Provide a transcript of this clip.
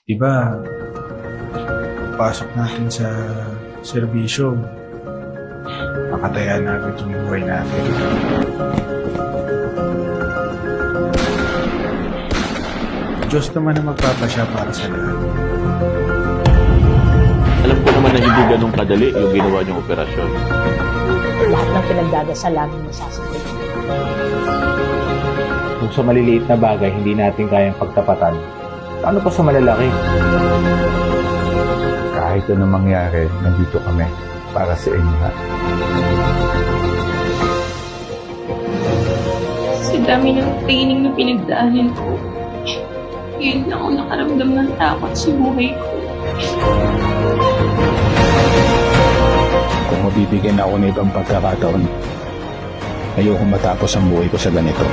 Diba, pasok natin sa serbisyo, makataya natin itong buhay natin. Diyos naman ang magpapasya para sa lahat. Alam ko naman na hindi ganun kadali yung ginawa niyong operasyon. Lahat ng pinagdadasal laging nasasagot. Kung sa maliliit na bagay hindi natin kayang pagtapatan, paano pa sa malalaki? Kahit ano mangyari, nandito kami para sa inyo ha. Sa dami ng training na pinagdaanan ko, ngayon na ako nakaramdam ng takot sa buhay ko. Kung mabibigyan ako ng ibang pagkakataon, ayoko matapos ang buhay ko sa ganito.